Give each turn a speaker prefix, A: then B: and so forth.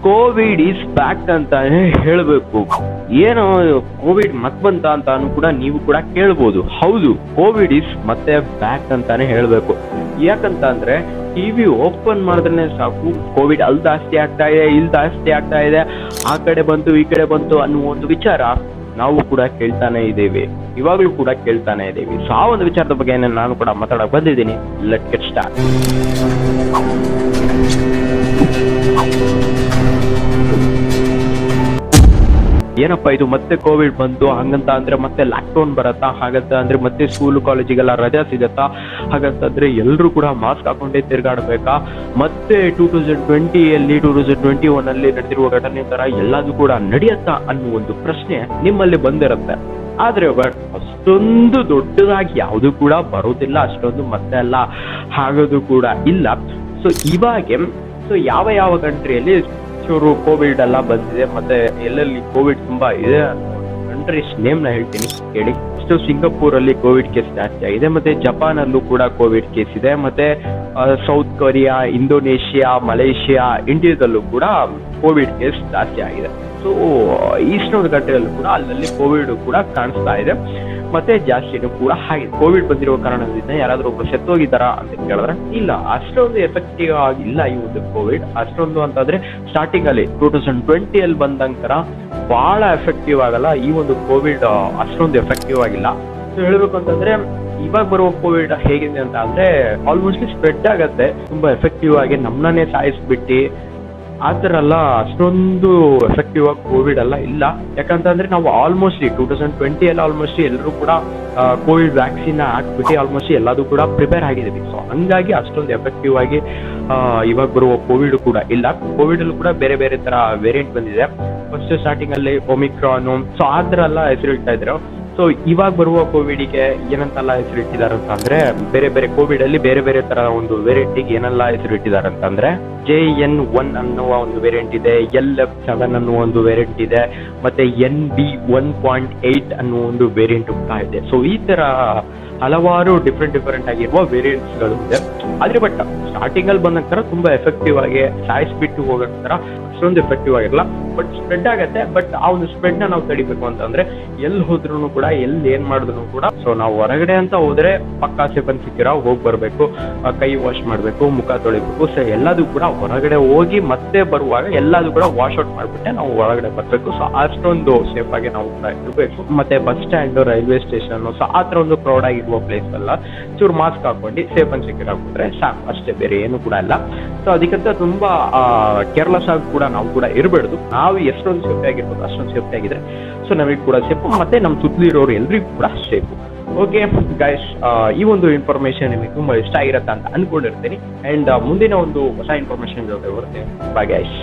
A: Covid is back ಅಂತಾನೆ ಹೇಳ್ಬೇಕು. ಏನು ಕೋವಿಡ್ ಮತ್ ಬಂತ ಅಂತಾನು ಕೂಡ ನೀವು ಕೂಡ ಕೇಳ್ಬೋದು. ಹೌದು, ಕೋವಿಡ್ ಈಸ್ ಮತ್ತೆ ಬ್ಯಾಕ್ ಅಂತಾನೆ ಹೇಳ್ಬೇಕು. ಯಾಕಂತ ಅಂದ್ರೆ ಟಿವಿ ಓಪನ್ ಮಾಡಿದ್ರೆ ಸಾಕು, ಕೋವಿಡ್ ಅಲ್ಲಿ ಜಾಸ್ತಿ ಆಗ್ತಾ ಇದೆ, ಇಲ್ಲಿ ಜಾಸ್ತಿ ಆಗ್ತಾ ಇದೆ, ಆ ಕಡೆ ಬಂತು ಈ ಕಡೆ ಬಂತು ಅನ್ನುವ ಒಂದು ವಿಚಾರ ನಾವು ಕೂಡ ಕೇಳ್ತಾನೆ ಇದ್ದೇವೆ, ಇವಾಗ್ಲೂ ಕೂಡ ಕೇಳ್ತಾನೆ ಇದ್ದೇವೆ. ಸೊ ಆ ಒಂದು ವಿಚಾರದ ಬಗ್ಗೆ ನಾನು ಕೂಡ ಮಾತಾಡಕ್ ಬಂದಿದ್ದೀನಿ. Let's get start. ಏನಪ್ಪಾ ಇದು ಮತ್ತೆ ಕೋವಿಡ್ ಬಂತು ಹಂಗಂತ ಅಂದ್ರೆ ಮತ್ತೆ ಲಾಕ್ಡೌನ್ ಬರತ್ತಾ, ಹಾಗಂತ ಅಂದ್ರೆ ಮತ್ತೆ ಸ್ಕೂಲ್ ಕಾಲೇಜಿಗೆಲ್ಲ ರಜಾ ಸಿಗತ್ತಾ, ಹಾಗಂತಂದ್ರೆ ಎಲ್ಲರೂ ಕೂಡ ಮಾಸ್ಕ್ ಹಾಕೊಂಡೇ ತಿರ್ಗಾಡ್ಬೇಕಾ, ಮತ್ತೆ 2020 2021 ಅಲ್ಲಿ ನಡೆದಿರುವ ಘಟನೆ ತರ ಎಲ್ಲದೂ ಕೂಡ ನಡೆಯತ್ತಾ ಅನ್ನೋ ಒಂದು ಪ್ರಶ್ನೆ ನಿಮ್ಮಲ್ಲಿ ಬಂದಿರುತ್ತೆ. ಆದ್ರೆ ಬಟ್ ಅಷ್ಟೊಂದು ದೊಡ್ಡದಾಗಿ ಯಾವುದು ಕೂಡ ಬರೋದಿಲ್ಲ, ಅಷ್ಟೊಂದು ಮತ್ತೆ ಎಲ್ಲ ಆಗೋದು ಕೂಡ ಇಲ್ಲ. ಸೊ ಇವಾಗೆ ಯಾವ ಯಾವ ಕಂಟ್ರಿಯಲ್ಲಿ ಚೂರು ಕೋವಿಡ್ ಎಲ್ಲ ಬಂದಿದೆ, ಮತ್ತೆ ಎಲ್ಲೆಲ್ಲಿ ಕೋವಿಡ್ ತುಂಬಾ ಇದೆ ಕಂಟ್ರೀಸ್ ನೇಮ್ ನ ಹೇಳ್ತೀನಿ ಕೇಳಿ. ಸಿಂಗಾಪುರ್ ಅಲ್ಲಿ ಕೋವಿಡ್ ಕೇಸ್ ಜಾಸ್ತಿ ಆಗಿದೆ, ಮತ್ತೆ ಜಪಾನ್ ಅಲ್ಲೂ ಕೂಡ ಕೋವಿಡ್ ಕೇಸ್ ಇದೆ, ಮತ್ತೆ ಸೌತ್ ಕೊರಿಯಾ, ಇಂಡೋನೇಷಿಯಾ, ಮಲೇಷಿಯಾ, ಇಂಡಿಯಾದಲ್ಲೂ ಕೂಡ ಕೋವಿಡ್ ಕೇಸ್ ಜಾಸ್ತಿ ಆಗಿದೆ. ಸೊ ಈಸ್ಟರ್ನ್ ಕಂಟ್ರಿಯಲ್ಲೂ ಕೂಡ ಅಲ್ಲಲ್ಲಿ ಕೋವಿಡ್ ಕೂಡ ಕಾಣಿಸ್ತಾ ಇದೆ, ಮತ್ತೆ ಜಾಸ್ತಿನೂ ಕೂಡ ಆಗಿದೆ. ಕೋವಿಡ್ ಬಂದಿರುವ ಕಾರಣದಿಂದ ಯಾರಾದ್ರೂ ಒಬ್ರು ಸತ್ತೋಗಿದ್ದಾರಾ ಅಂತ ಕೇಳಿದ್ರೆ ಇಲ್ಲ, ಅಷ್ಟೊಂದು ಎಫೆಕ್ಟಿವ್ ಆಗಿಲ್ಲ ಈ ಒಂದು ಕೋವಿಡ್. ಅಷ್ಟೊಂದು ಅಂತಂದ್ರೆ ಸ್ಟಾರ್ಟಿಂಗ್ ಅಲ್ಲಿ 2020 ಅಲ್ಲಿ ಬಂದಂತರ ಬಹಳ ಎಫೆಕ್ಟಿವ್ ಆಗಲ್ಲ ಈ ಒಂದು ಕೋವಿಡ್, ಅಷ್ಟೊಂದು ಎಫೆಕ್ಟಿವ್ ಆಗಿಲ್ಲ. ಸೊ ಹೇಳ್ಬೇಕು ಅಂತಂದ್ರೆ ಇವಾಗ ಬರುವ ಕೋವಿಡ್ ಹೇಗಿದೆ ಅಂತ ಅಂದ್ರೆ ಆಲ್ಮೋಸ್ಟ್ಲಿ ಸ್ಪ್ರೆಡ್ ಆಗತ್ತೆ, ತುಂಬಾ ಎಫೆಕ್ಟಿವ್ ಆಗಿ ನಮ್ಮನ್ನೇ ಸಾಯಿಸ್ಬಿಟ್ಟು ಆ ಥರ ಎಲ್ಲ ಅಷ್ಟೊಂದು ಎಫೆಕ್ಟಿವ್ ಆಗಿ ಕೋವಿಡ್ ಎಲ್ಲ ಇಲ್ಲ. ಯಾಕಂತಂದ್ರೆ ನಾವು ಆಲ್ಮೋಸ್ಟ್ಲಿ 2020 ಅಲ್ಲಿ ಆಲ್ಮೋಸ್ಟ್ ಎಲ್ಲರೂ ಕೂಡ ಕೋವಿಡ್ ವ್ಯಾಕ್ಸಿನ್ ಹಾಕ್ಬಿಟ್ಟು ಆಲ್ಮೋಸ್ಟ್ ಎಲ್ಲದೂ ಕೂಡ ಪ್ರಿಪೇರ್ ಆಗಿದ್ದೀವಿ. ಸೊ ಹಂಗಾಗಿ ಅಷ್ಟೊಂದು ಎಫೆಕ್ಟಿವ್ ಆಗಿ ಇವಾಗ ಬರುವ ಕೋವಿಡ್ ಕೂಡ ಇಲ್ಲ. ಕೋವಿಡ್ ಅಲ್ಲೂ ಕೂಡ ಬೇರೆ ಬೇರೆ ತರ ವೇರಿಯಂಟ್ ಬಂದಿದೆ. ಫಸ್ಟ್ ಸ್ಟಾರ್ಟಿಂಗ್ ಅಲ್ಲಿ ಒಮಿಕ್ರಾನು, ಸೊ ಆ ಥರ ಎಲ್ಲ ಹೆಸರಿಡ್ತಾ ಇದ್ರು. ಸೊ ಇವಾಗ ಬರುವ ಕೋವಿಡ್ಗೆ ಏನಂತೆಲ್ಲ ಹೆಸರಿಟ್ಟಿದ್ದಾರೆ ಅಂತ ಅಂದ್ರೆ ಬೇರೆ ಬೇರೆ ಕೋವಿಡ್ ಅಲ್ಲಿ ಬೇರೆ ಬೇರೆ ತರ ಒಂದು ವೇರಿಯಂಟಿಗೆ ಏನೆಲ್ಲ ಹೆಸರಿಟ್ಟಿದ್ದಾರೆ ಅಂತಂದ್ರೆ JN1 ಅನ್ನುವ ಒಂದು ವೇರಿಯಂಟ್ ಇದೆ, LF7 ಅನ್ನುವ ಒಂದು ವೇರಿಯಂಟ್ ಇದೆ, ಮತ್ತೆ NB1.8 ಅನ್ನುವ ಒಂದು ವೇರಿಯಂಟ್ ಕೂಡ ಇದೆ. ಸೊ ಈ ತರ ಹಲವಾರು ಡಿಫ್ರೆಂಟ್ ಆಗಿರುವ ವೇರಿಯಂಟ್ಸ್ ಗಳು ಇದೆ. ಆದ್ರೆ ಬಟ್ ಸ್ಟಾರ್ಟಿಂಗ್ ಅಲ್ಲಿ ಬಂದಂತರ ತುಂಬಾ ಎಫೆಕ್ಟಿವ್ ಆಗಿ ಸಾಯಿಸ್ಬಿಟ್ಟು ಹೋಗೋತರ ಅಷ್ಟೊಂದು ಎಫೆಕ್ಟಿವ್ ಆಗಿರಲ್ಲ, ಬಟ್ ಸ್ಪ್ರೆಡ್ ಆಗತ್ತೆ. ಬಟ್ ಆ ಒಂದು ಸ್ಪ್ರೆಡ್ ನ ನಾವು ತಡಿಬೇಕು ಅಂತಂದ್ರೆ ಎಲ್ಲಿ ಹೋದ್ರು ಕೂಡ, ಎಲ್ಲಿ ಏನ್ ಮಾಡಿದ್ರು ಕೂಡ, ಸೊ ನಾವು ಹೊರಗಡೆ ಅಂತ ಹೋದ್ರೆ ಪಕ್ಕಾ ಸೇಫನ್ ಸಿಕ್ಕಿರ ಹೋಗಿ ಬರ್ಬೇಕು, ಕೈ ವಾಶ್ ಮಾಡ್ಬೇಕು, ಮುಖ ತೊಳಿಬೇಕು. ಸೊ ಎಲ್ಲದೂ ಕೂಡ ಹೊರಗಡೆ ಹೋಗಿ ಮತ್ತೆ ಬರುವಾಗ ಎಲ್ಲದೂ ಕೂಡ ವಾಶ್ ಔಟ್ ಮಾಡ್ಬಿಟ್ಟೆ ನಾವು ಹೊರಗಡೆ ಬರ್ಬೇಕು. ಸೊ ಅಷ್ಟೊಂದು ಸೇಫ್ ಆಗಿ ನಾವು ಕೂಡ ಇರ್ಬೇಕು. ಮತ್ತೆ bus stand, railway station, so ಆ ತರ ಒಂದು ಕ್ರೌಡ್ ಆಗಿರುವ ಪ್ಲೇಸ್ ಎಲ್ಲ ಚೂರು ಮಾಸ್ಕ್ ಹಾಕೊಂಡು ಸೇಫ್ ಅಂಡ್ ಸೆಕ್ಯೂರ್ ಆಗ್ಬಿಟ್ರೆ ಸಾಕು, ಅಷ್ಟೇ, ಬೇರೆ ಏನು ಕೂಡ ಇಲ್ಲ. ಸೊ ಅದಕ್ಕಂತ ತುಂಬಾ ಕೇರ್ಲೆಸ್ ಆಗಿ ಕೂಡ ನಾವು ಕೂಡ ಇರಬಾರ್ದು. ನಾವು ಎಷ್ಟೊಂದು ಸೇಫ್ಟಿ ಆಗಿರ್ಬೋದು ಅಷ್ಟೊಂದು ಸೇಫ್ಟಿ ಆಗಿದ್ರೆ ಸೊ ನಮಗೆ ಕೂಡ ಸೇಫು, ಮತ್ತೆ ನಮ್ಮ ಸುತ್ತಲೂ ಇರೋರು ಎಲ್ರಿಗೂ ಕೂಡ ಸೇಫು. ಓಕೆ ಗೈಸ್, ಈ ಒಂದು ಇನ್ಫಾರ್ಮೇಶನ್ ನಿಮಗೆ ತುಂಬಾ ಇಷ್ಟ ಆಗಿರತ್ತೆ ಅಂತ ಅನ್ಕೊಂಡಿರ್ತೀನಿ. ಅಂಡ್ ಮುಂದಿನ ಒಂದು ಹೊಸ ಇನ್ಫಾರ್ಮೇಶನ್ ಜೊತೆ ಬರುತ್ತೆ. Bye guys.